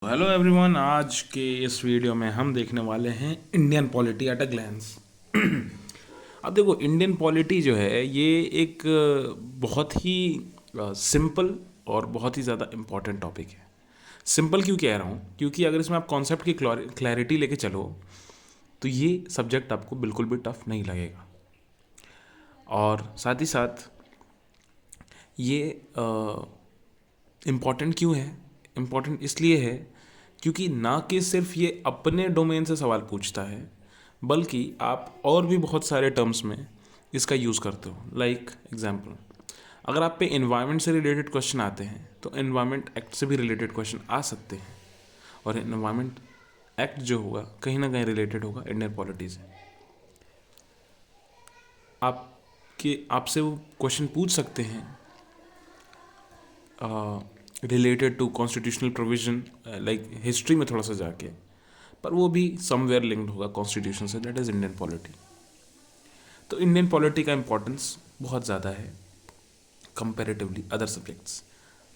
Hello everyone, आज के इस वीडियो में हम देखने वाले हैं Indian polity at a glance. अब देखो, इंडियन पॉलिटी जो है ये एक बहुत ही सिंपल और बहुत ही ज़्यादा इम्पॉर्टेंट टॉपिक है। सिंपल क्यों कह रहा हूँ? क्योंकि अगर इसमें आप कॉन्सेप्ट की क्लैरिटी लेके चलो तो ये सब्जेक्ट आपको बिल्कुल भी टफ नहीं लगेगा। और साथ ही साथ ये इम्पॉर्टेंट क्यों है? इम्पॉर्टेंट इसलिए है क्योंकि ना कि सिर्फ ये अपने डोमेन से सवाल पूछता है, बल्कि आप और भी बहुत सारे टर्म्स में इसका यूज़ करते हो। लाइक एग्जांपल, अगर आप पे इन्वायरमेंट से रिलेटेड क्वेश्चन आते हैं तो इन्वायरमेंट एक्ट से भी रिलेटेड क्वेश्चन आ सकते हैं, और इन्वायरमेंट एक्ट जो होगा कहीं ना कहीं रिलेटेड होगा इंडियन पॉलिटी से। आपसे वो क्वेश्चन पूछ सकते हैं related to constitutional provision, like history में थोड़ा सा जाके, पर वो भी समवेयर लिंक्ड होगा कॉन्स्टिट्यूशन से। That is Indian polity. तो इंडियन पॉलिटी का इम्पोर्टेंस बहुत ज़्यादा है कंपैरेटिवली अदर सब्जेक्ट्स।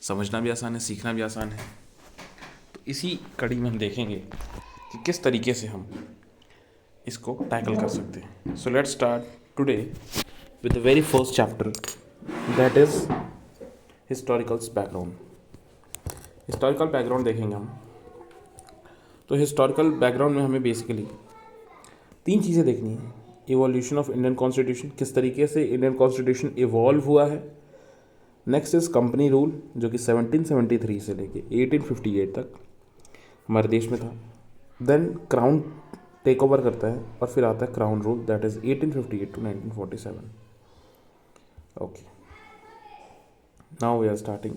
समझना भी आसान है, सीखना भी आसान है। तो इसी कड़ी में हम देखेंगे कि किस तरीके से हम इसको टैकल कर सकते हैं। So let's start today with the very first chapter, that is historical background. Historical background देखेंगे हम। तो हिस्टोरिकल बैकग्राउंड में हमें बेसिकली तीन चीज़ें देखनी है। इवोल्यूशन ऑफ इंडियन कॉन्स्टिट्यूशन, किस तरीके से इंडियन कॉन्स्टिट्यूशन इवॉल्व हुआ है। नेक्स्ट इज़ कंपनी रूल, जो कि 1773 से लेके 1858 तक हमारे देश में था। देन क्राउन टेक ओवर करता है, और फिर आता है crown rule, that is 1858 to 1947। Okay, now we are starting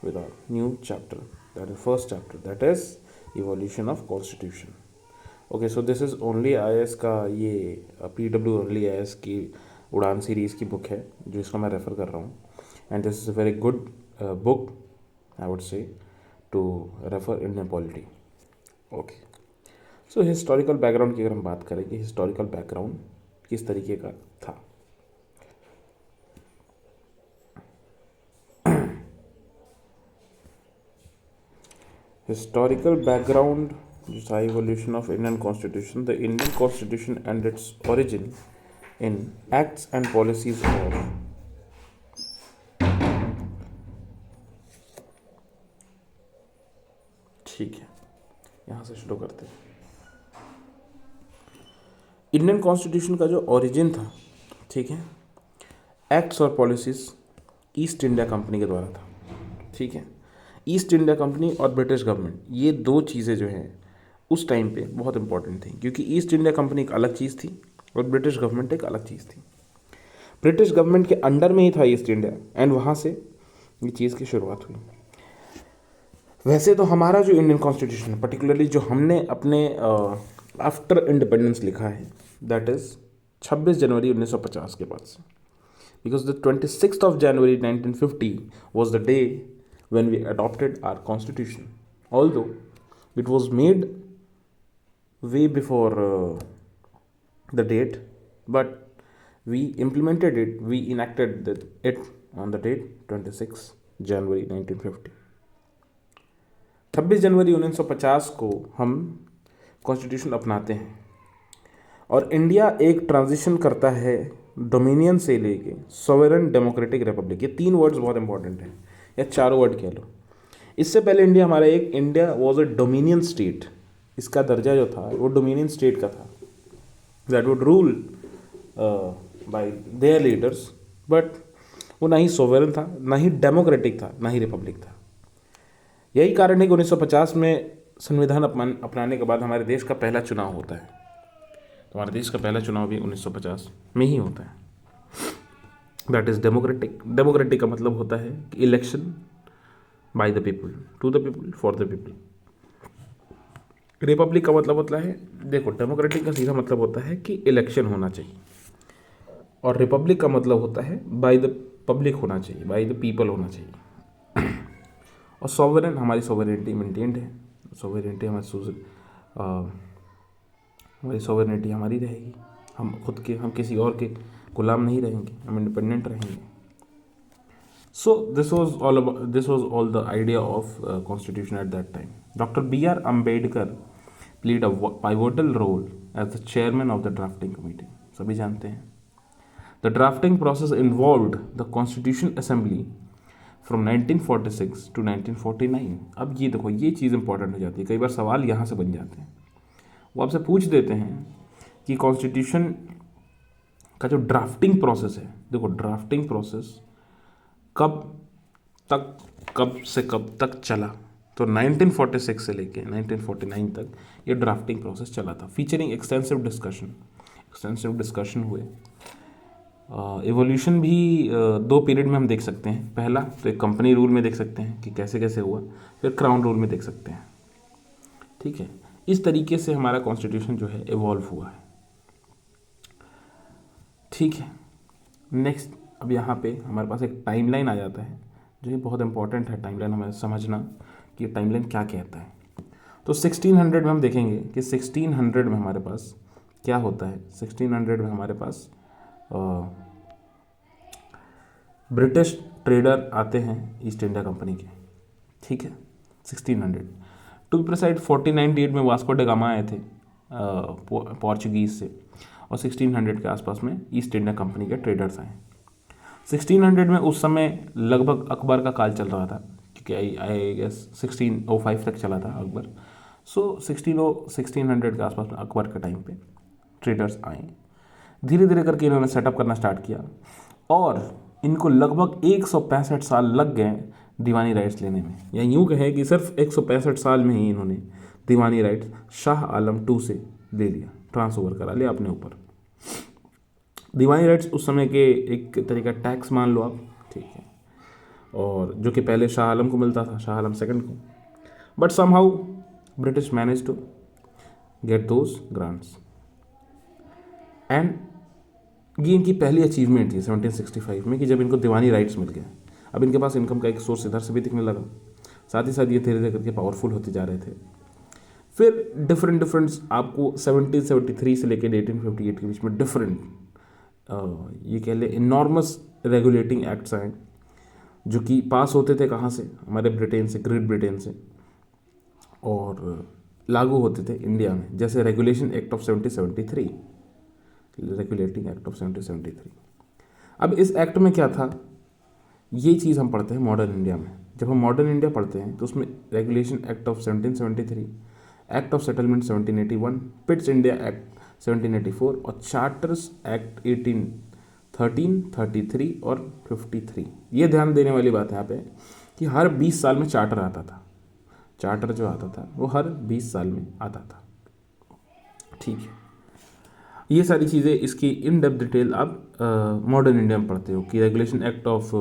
with a new chapter, that is first chapter, that is evolution of constitution. Okay, so this is only IAS का ये PW only IAS की उड़ान series की book है जो इसका मैं refer कर रहा हूँ, and this is a very good book I would say to refer Indian polity. Okay, so historical background की अगर हम बात करें कि हिस्टोरिकल बैकग्राउंड किस तरीके का था। Historical background is the evolution of Indian Constitution. The Indian Constitution and its origin in acts and policies of ठीक है, यहाँ से शुरू करते हैं। इंडियन कॉन्स्टिट्यूशन का जो ओरिजिन था, ठीक है, एक्ट्स और पॉलिसीज ईस्ट इंडिया कंपनी के द्वारा था। ठीक है, ईस्ट इंडिया कंपनी और ब्रिटिश गवर्नमेंट, ये दो चीज़ें जो हैं उस टाइम पे बहुत इंपॉर्टेंट थी, क्योंकि ईस्ट इंडिया कंपनी एक अलग चीज़ थी और ब्रिटिश गवर्नमेंट एक अलग चीज़ थी। ब्रिटिश गवर्नमेंट के अंडर में ही था ईस्ट इंडिया, एंड वहाँ से ये चीज़ की शुरुआत हुई। वैसे तो हमारा जो इंडियन कॉन्स्टिट्यूशन है, पर्टिकुलरली जो हमने अपने आफ्टर इंडिपेंडेंस लिखा है, दैट इज़ 26 जनवरी 1950 के बाद से, because the 26th of January 1950 was the day when we adopted our constitution, although it was made way before the date, but we implemented it, we enacted it on the date 26 January 1950। 26 जनवरी 1950 को हम constitution अपनाते हैं, और India एक transition करता है dominion से लेके सॉवरेन डेमोक्रेटिक रिपब्लिक। ये तीन वर्ड्स बहुत इंपॉर्टेंट हैं, या चारों वर्ड कह लो। इससे पहले India was a dominion state. इसका दर्जा जो था वो डोमिनियन स्टेट का था, that would rule by there leaders, but वो ना ही सॉवरेन था, ना ही डेमोक्रेटिक था, ना ही रिपब्लिक था। यही कारण है कि 1950 में संविधान अपनाने के बाद हमारे देश का पहला चुनाव होता है। तो हमारे देश का पहला चुनाव भी 1950 में ही होता है। That is democratic. डेमोक्रेटिक का मतलब होता है कि election by the people, to the people, for the people. Republic का मतलब होता है, देखो, डेमोक्रेटिक का सीधा मतलब होता है कि इलेक्शन होना चाहिए, और रिपब्लिक का मतलब होता है बाय द पब्लिक होना चाहिए, बाय द पीपल होना चाहिए। और सॉवरेन, हमारी सॉवरेनिटी मेंटेन्ड है। सॉवरेनिटी हमारी सॉवरेनिटी हमारी रहेगी। हम खुद के, हम किसी और के गुलाम नहीं रहेंगे, हम इंडिपेंडेंट रहेंगे। So this was all the idea of constitution at that time. Doctor B R Ambedkar played a pivotal role as the chairman of the drafting committee, सभी जानते हैं। The drafting process involved the constitution assembly from 1946 to 1949। अब ये देखो, ये चीज़ important हो जाती है, कई बार सवाल यहाँ से बन जाते हैं। वो आपसे पूछ देते हैं कि कॉन्स्टिट्यूशन का जो ड्राफ्टिंग प्रोसेस है, देखो ड्राफ्टिंग प्रोसेस कब से कब तक चला, तो 1946 से लेके 1949 तक ये ड्राफ्टिंग प्रोसेस चला था, फीचरिंग एक्सटेंसिव डिस्कशन हुए। एवोल्यूशन भी दो पीरियड में हम देख सकते हैं। पहला तो एक कंपनी रूल में देख सकते हैं कि कैसे कैसे हुआ, फिर क्राउन रूल में देख सकते हैं। ठीक है, इस तरीके से हमारा कॉन्स्टिट्यूशन जो है इवॉल्व हुआ है। ठीक है, नेक्स्ट अब यहाँ पे हमारे पास एक टाइमलाइन आ जाता है, जो ये बहुत इंपॉर्टेंट है टाइमलाइन हमें समझना कि टाइमलाइन क्या कहता है। तो 1600 में हम देखेंगे कि 1600 में हमारे पास क्या होता है। 1600 में हमारे पास ब्रिटिश ट्रेडर आते हैं ईस्ट इंडिया कंपनी के। ठीक है, 1600 टू बी प्रिसाइज 1498 में वास्को ड गामा आए थे पोर्चुगीज़ से, और 1600 के आसपास में ईस्ट इंडिया कंपनी के ट्रेडर्स आए। 1600 में उस समय लगभग अकबर का काल चल रहा था, क्योंकि आई गेस 1605 तक चला था अकबर। सो 1600 के आसपास में अकबर के टाइम पे ट्रेडर्स आए, धीरे धीरे करके इन्होंने सेटअप करना स्टार्ट किया, और इनको लगभग 165 साल लग गए दीवानी राइट्स लेने में। या यूँ कहें कि सिर्फ 165 साल में ही इन्होंने दीवानी राइट्स शाह आलम II से ले लिया, ट्रांसओवर करा लिया अपने ऊपर। दीवानी राइट्स उस समय के एक तरीका टैक्स मान लो आप, ठीक है, और जो कि पहले शाह आलम को मिलता था, शाह आलम II को। But somehow British manage to get those grants, and ये इनकी पहली अचीवमेंट थी 1765 में कि जब इनको दीवानी राइट्स मिल गए। अब इनके पास इनकम का एक सोर्स इधर से भी दिखने लगा, साथ ही साथ ये धीरे धीरे करके पावरफुल होते जा रहे थे। फिर डिफरेंट आपको 1773 से लेकर 1858 के बीच में डिफरेंट ये कह ले इनॉर्मस रेगुलेटिंग एक्ट्स आए, जो कि पास होते थे कहाँ से, हमारे ब्रिटेन से, ग्रेट ब्रिटेन से, और लागू होते थे इंडिया में। जैसे regulation act of 1773, regulating act of 1773। अब इस एक्ट में क्या था, ये चीज़ हम पढ़ते हैं मॉडर्न इंडिया में। जब हम मॉडर्न इंडिया पढ़ते हैं तो उसमें regulation act of 1773, act of settlement 1781, Pitt's India act 1784 और चार्टर्स एक्ट 1813, 33 और 53। ये ध्यान देने वाली बात है यहाँ पे कि हर 20 साल में चार्टर आता था। चार्टर जो आता था वो हर 20 साल में आता था। ठीक है, ये सारी चीज़ें इसकी इन डेप्थ डिटेल आप मॉडर्न इंडिया में पढ़ते हो कि रेगुलेशन एक्ट ऑफ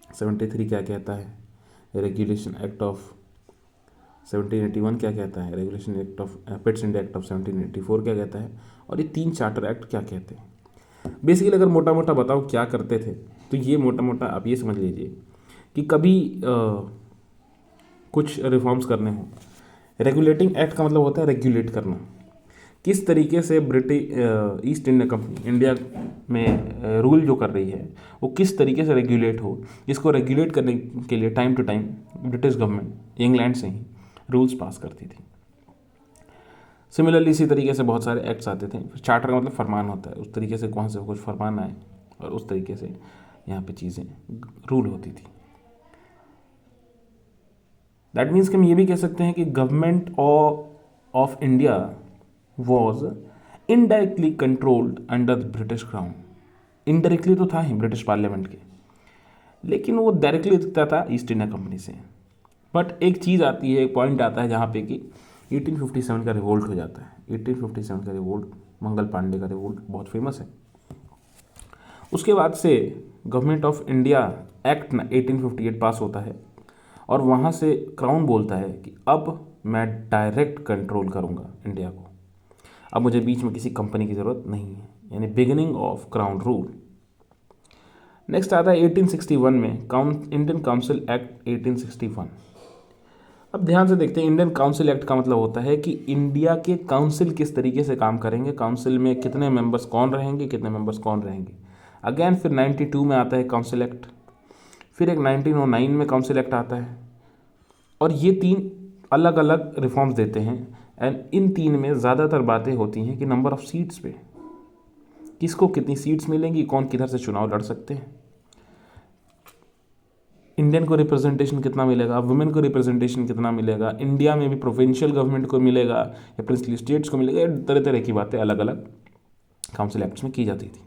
73 क्या कहता है, रेगुलेशन एक्ट ऑफ 1781 क्या कहता है, regulation act of Pitt's India act of 1784 क्या कहता है, और ये 3 चार्टर एक्ट क्या कहते हैं। बेसिकली अगर मोटा मोटा बताओ क्या करते थे, तो ये मोटा मोटा आप ये समझ लीजिए कि कभी कुछ रिफॉर्म्स करने हों। रेगुलेटिंग एक्ट का मतलब होता है रेगुलेट करना, किस तरीके से ईस्ट इंडिया कंपनी इंडिया में रूल जो कर रही है वो किस तरीके से रेगुलेट हो। इसको रेगुलेट करने के लिए time to time British government England से ही रूल्स पास करती थी। सिमिलरली इसी तरीके से बहुत सारे एक्ट्स आते थे। फिर चार्टर का मतलब फरमान होता है, उस तरीके से वहाँ से कुछ फरमान आए और उस तरीके से यहाँ पे चीज़ें रूल होती थी। दैट मीन्स कि हम ये भी कह सकते हैं कि government of India was indirectly controlled under the British crown. Indirectly तो था ही ब्रिटिश पार्लियामेंट के, लेकिन वो डायरेक्टली दिखता था ईस्ट इंडिया कंपनी से। बट एक चीज़ आती है, एक पॉइंट आता है जहाँ पे कि 1857 का रिवोल्ट हो जाता है। 1857 का रिवोल्ट, मंगल पांडे का रिवोल्ट बहुत फेमस है। उसके बाद से गवर्नमेंट ऑफ इंडिया एक्ट 1858 पास होता है, और वहाँ से क्राउन बोलता है कि अब मैं डायरेक्ट कंट्रोल करूँगा इंडिया को, अब मुझे बीच में किसी कंपनी की ज़रूरत नहीं है, यानी beginning of crown rule. Next आता है 1861 में इंडियन काउंसिल एक्ट 1861। अब ध्यान से देखते हैं, इंडियन काउंसिल एक्ट का मतलब होता है कि इंडिया के काउंसिल किस तरीके से काम करेंगे, काउंसिल में कितने मेंबर्स कौन रहेंगे, कितने मेंबर्स कौन रहेंगे। अगेन फिर 92 में आता है काउंसिल एक्ट, फिर एक 1909 में काउंसिल एक्ट आता है, और ये 3 अलग अलग रिफॉर्म्स देते हैं। एंड इन 3 में ज़्यादातर बातें होती हैं कि नंबर ऑफ़ सीट्स पे, किसको कितनी सीट्स मिलेंगी, कौन किधर से चुनाव लड़ सकते हैं, इंडियन को रिप्रेजेंटेशन कितना मिलेगा, वुमेन को रिप्रेजेंटेशन कितना मिलेगा, इंडिया में भी प्रोविंशियल गवर्नमेंट को मिलेगा या प्रिंसली स्टेट्स को मिलेगा, तरह तरह की बातें अलग अलग काउंसिल एक्ट्स में की जाती थी।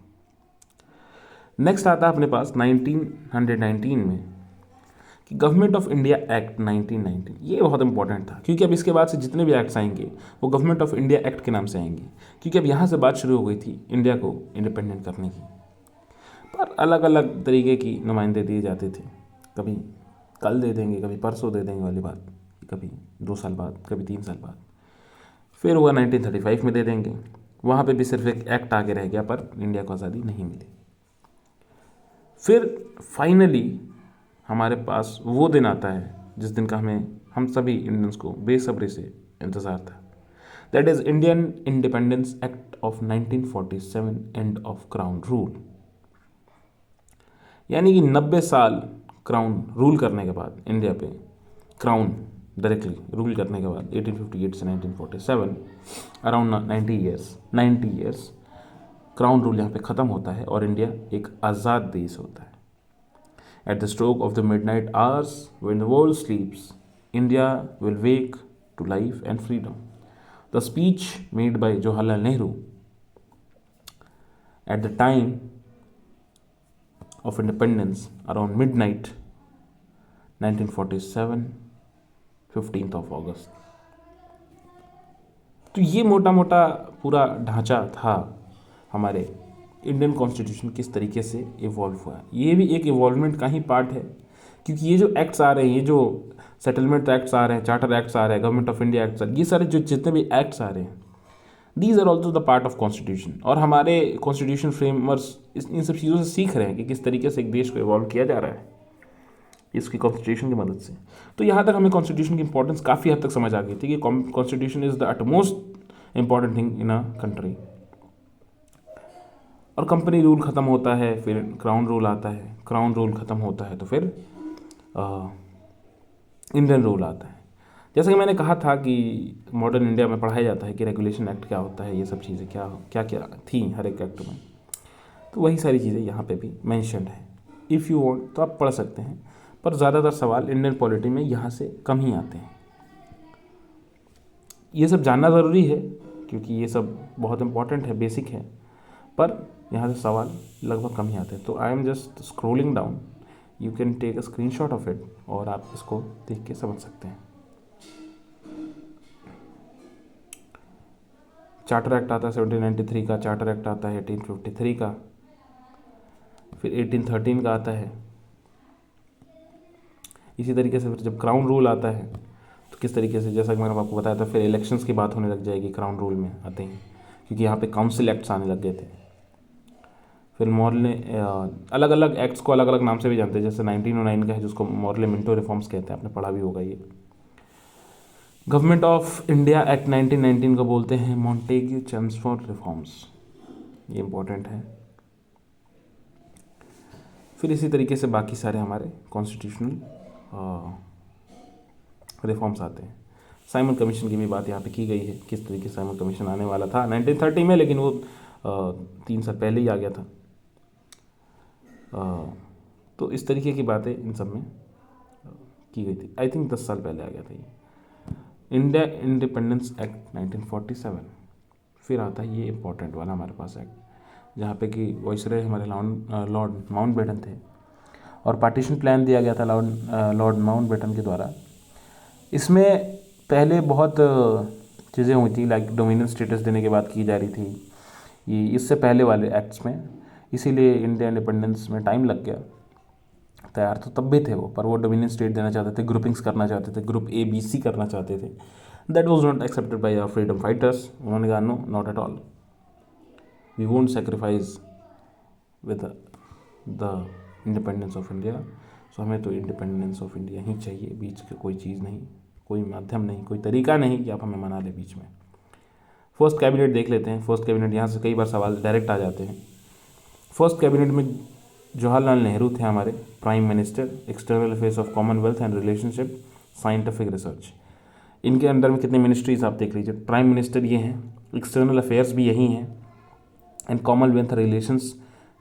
नेक्स्ट आता है अपने पास 1919 में कि गवर्नमेंट ऑफ इंडिया एक्ट 1919। ये बहुत इंपॉर्टेंट था, क्योंकि अब इसके बाद से जितने भी एक्ट्स आएंगे वो गवर्नमेंट ऑफ इंडिया एक्ट के नाम से आएंगे, क्योंकि अब यहाँ से बात शुरू हो गई थी इंडिया को इंडिपेंडेंट करने की। पर अलग अलग तरीके की नुमाइंदे दिए जाते थे, कभी कल दे देंगे, कभी परसों दे देंगे वाली बात, कभी 2 साल बाद, कभी 3 साल बाद। फिर हुआ 1935 में दे देंगे, वहाँ पे भी सिर्फ एक एक्ट आगे रह गया, पर इंडिया को आज़ादी नहीं मिली। फिर फाइनली हमारे पास वो दिन आता है जिस दिन का हम सभी इंडियंस को बेसब्री से इंतज़ार था। That is Indian independence act of 1947, end of crown rule. यानी कि 90 साल क्राउन रूल करने के बाद इंडिया पे, क्राउन डायरेक्टली रूल करने के बाद 1858 से 1947, अराउंड 90 ईयर्स क्राउन रूल यहाँ पे ख़त्म होता है और इंडिया एक आज़ाद देश होता है। At the stroke of the midnight hours when the world sleeps, India will wake to life and freedom. The speech made by Jawaharlal Nehru at the time of independence around midnight 1947, 15th of August। तो ये मोटा मोटा पूरा ढांचा था हमारे Indian constitution किस तरीके से इवॉल्व हुआ है। ये भी एक इवॉल्वमेंट का ही पार्ट है, क्योंकि ये जो एक्ट्स आ रहे हैं, ये जो सेटलमेंट एक्ट्स आ रहे हैं, चार्टर एक्ट्स आ रहे हैं, गवर्नमेंट ऑफ इंडिया एक्ट्स, ये सारे जो जितने भी एक्ट्स आ रहे हैं, these are also the part of constitution. और हमारे कॉन्स्टिट्यूशन फ्रेमवर्क्स इन सब चीज़ों से सीख रहे हैं कि किस तरीके से एक देश को इवॉल्व किया जा रहा है इसकी कॉन्स्टिट्यूशन की मदद से। तो यहाँ तक हमें कॉन्स्टिट्यूशन की इंपॉर्टेंस काफ़ी हद तक समझ आ गई थी कि constitution is the utmost important thing in a country. और कंपनी रूल ख़त्म होता है, फिर क्राउन रूल आता है, क्राउन रूल ख़त्म होता है तो फिर इंडियन रूल आता है। जैसा कि मैंने कहा था कि मॉडर्न इंडिया में पढ़ाया जाता है कि रेगुलेशन एक्ट क्या होता है, ये सब चीज़ें क्या क्या क्या थी हर एक एक्ट में, तो वही सारी चीज़ें यहाँ पे भी मेंशन्ड है। इफ़ यू वांट तो आप पढ़ सकते हैं, पर ज़्यादातर सवाल इंडियन पॉलिटी में यहाँ से कम ही आते हैं। ये सब जानना ज़रूरी है क्योंकि ये सब बहुत इंपॉर्टेंट है, बेसिक है, पर यहाँ से सवाल लगभग कम ही आते हैं। तो I am just scrolling down, you can take a screenshot of it और आप इसको देख के समझ सकते हैं। चार्टर एक्ट आता है 1793 का, चार्टर एक्ट आता है 1853 का, फिर 1813 का आता है। इसी तरीके से फिर जब क्राउन रूल आता है तो किस तरीके से, जैसा कि मैंने आपको बताया था, फिर इलेक्शंस की बात होने लग जाएगी क्राउन रूल में आते हैं, क्योंकि यहाँ पे काउंसिल एक्ट्स आने लग गए थे। फिर मॉर्ले अलग अलग एक्ट्स को अलग अलग नाम से भी जानते हैं, जैसे 1909 का है जिसको मॉर्ले मिंटो रिफॉर्म्स कहते हैं, आपने पढ़ा भी होगा। ये गवर्नमेंट ऑफ इंडिया एक्ट 1919 को बोलते हैं मॉन्टेग्यू चेम्सफोर्ड रिफॉर्म्स, ये इंपॉर्टेंट है। फिर इसी तरीके से बाकी सारे हमारे कॉन्स्टिट्यूशनल रिफॉर्म्स आते हैं। साइमन कमीशन की भी बात यहाँ पे की गई है, किस तरीके से साइमन कमीशन आने वाला था 1930 में, लेकिन वो 3 साल पहले ही आ गया था। तो इस तरीके की बातें इन सब में की गई थी। आई थिंक 10 साल पहले आ गया था ये। इंडिया इंडिपेंडेंस एक्ट 1947, फिर आता है ये इम्पोर्टेंट वाला हमारे पास एक्ट, जहाँ पे कि वाइसरॉय हमारे लॉर्ड माउंटबेटन थे और पार्टीशन प्लान दिया गया था लॉर्ड माउंटबेटन के द्वारा। इसमें पहले बहुत चीज़ें हुई थी, लाइक डोमिनियन स्टेटस देने की बात की जा रही थी ये इससे पहले वाले एक्ट्स में, इसीलिए इंडिया इंडिपेंडेंस में टाइम लग गया। तैयार तो तब भी थे वो, पर वो डोमिनियन स्टेट देना चाहते थे, ग्रुपिंग्स करना चाहते थे, ग्रुप ABC करना चाहते थे। That was not accepted by our freedom fighters. उन्होंने कहा no, not at all, we won't sacrifice with the independence of India. So हमें तो इंडिपेंडेंस ऑफ इंडिया ही चाहिए, बीच की कोई चीज़ नहीं, कोई माध्यम नहीं, कोई तरीका नहीं कि आप हमें मना लें बीच में। फर्स्ट कैबिनेट देख लेते हैं। फर्स्ट कैबिनेट, यहाँ से कई बार सवाल डायरेक्ट आ जाते हैं। फर्स्ट कैबिनेट में जवाहरलाल नेहरू थे हमारे prime minister, external affairs of Commonwealth and relationship, scientific research. इनके अंडर में कितनी मिनिस्ट्रीज आप देख लीजिए, प्राइम मिनिस्टर ये हैं, एक्सटर्नल अफेयर्स भी यही हैं, एंड कॉमनवेल्थ रिलेशंस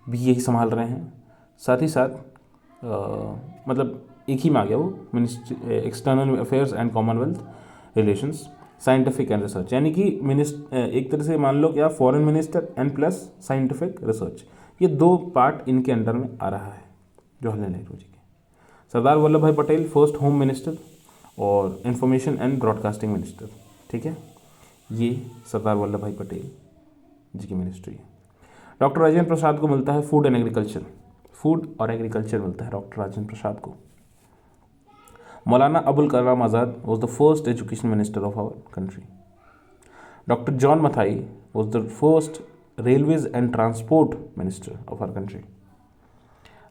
भी यही संभाल रहे हैं। साथ ही साथ मतलब एक ही में आ गया वो, ministry external affairs and Commonwealth relations, scientific and research, यानी कि एक तरह से मान लो क्या, foreign minister and plus scientific research, ये दो पार्ट इनके अंडर में आ रहा है जवाहरलाल नेहरू जी के। सरदार वल्लभ भाई पटेल फर्स्ट होम मिनिस्टर और इंफॉर्मेशन एंड ब्रॉडकास्टिंग मिनिस्टर, ठीक है, ये सरदार वल्लभ भाई पटेल जी की मिनिस्ट्री है। डॉक्टर राजेंद्र प्रसाद को मिलता है फूड एंड एग्रीकल्चर, फूड और एग्रीकल्चर मिलता है डॉक्टर राजेंद्र प्रसाद को। Maulana Abul Kalam Azad was the first education minister of our country. Doctor John Mathai was the first railways and transport minister of our country.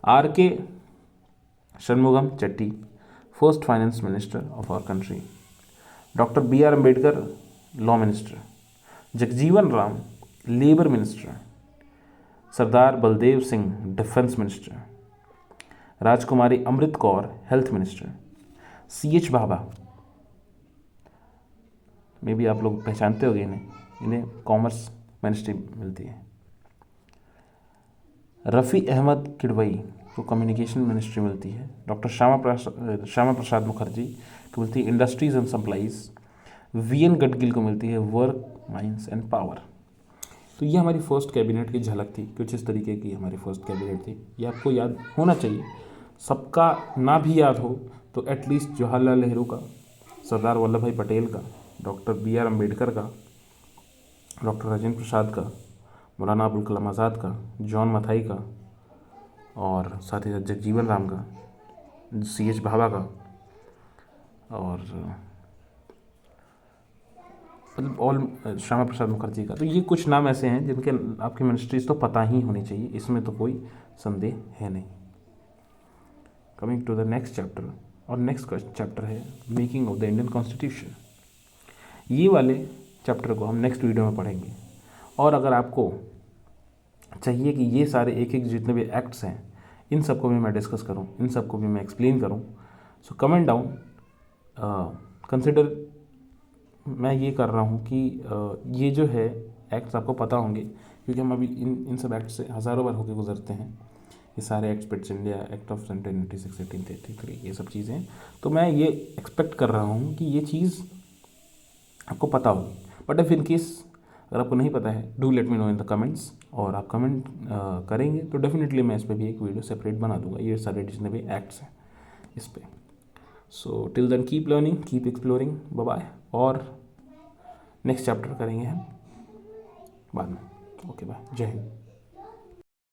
R K Shanmugham Chetty first finance minister of our country. Doctor B R Ambedkar law minister. Jagjivan Ram labour minister. Sardar Baldev Singh defence minister. Rajkumari Amrit Kaur health minister. C H Bhabha, मे भी आप लोग पहचानते होंगे इन्हें commerce ministry मिलती है। रफ़ी अहमद किडवई को communication ministry मिलती है। डॉक्टर श्यामा प्रसाद मुखर्जी को मिलती है industries and supplies. V N Gadgil को मिलती है वर्क, माइंस एंड पावर। तो ये हमारी फर्स्ट कैबिनेट की झलक थी, कुछ इस तरीके की हमारी फर्स्ट कैबिनेट थी। ये आपको याद होना चाहिए, सबका ना भी याद हो तो एटलीस्ट जवाहरलाल नेहरू का, सरदार वल्लभ भाई पटेल का, डॉक्टर बी आर अम्बेडकर का, डॉक्टर राजेंद्र प्रसाद का, मौलाना अबुल कलाम आज़ाद का, जॉन मथाई का, और साथ ही साथ जगजीवन राम का, सी एच भाभा का, और मतलब ऑल श्यामा प्रसाद मुखर्जी का। तो ये कुछ नाम ऐसे हैं जिनके आपकी मिनिस्ट्रीज तो पता ही होनी चाहिए, इसमें तो कोई संदेह है नहीं। Coming to the next chapter, और नेक्स्ट चैप्टर है making of the Indian constitution. ये वाले चैप्टर को हम नेक्स्ट वीडियो में पढ़ेंगे। और अगर आपको चाहिए कि ये सारे एक एक जितने भी एक्ट्स हैं इन सबको भी मैं डिस्कस करूं, इन सबको भी मैं एक्सप्लेन करूं, सो कमेंट डाउन। कंसिडर मैं ये कर रहा हूँ कि ये जो है एक्ट्स आपको पता होंगे, क्योंकि हम अभी इन सब एक्ट से हज़ारों बार होकर गुजरते हैं। ये सारे acts, British India act of 1796, 1833, ये सब चीज़ें, तो मैं ये एक्सपेक्ट कर रहा हूँ कि ये चीज़ आपको पता होगी। बट इफ़ इन केस अगर आपको नहीं पता है, do let me know in the comments, और आप कमेंट करेंगे तो डेफिनेटली मैं इस पर भी एक वीडियो सेपरेट बना दूंगा, ये सारे जितने भी एक्ट्स हैं इस पर। So till then keep learning, keep exploring, bye bye. और नेक्स्ट चैप्टर करेंगे हम बाद में। ओके बाय, जय हिंद।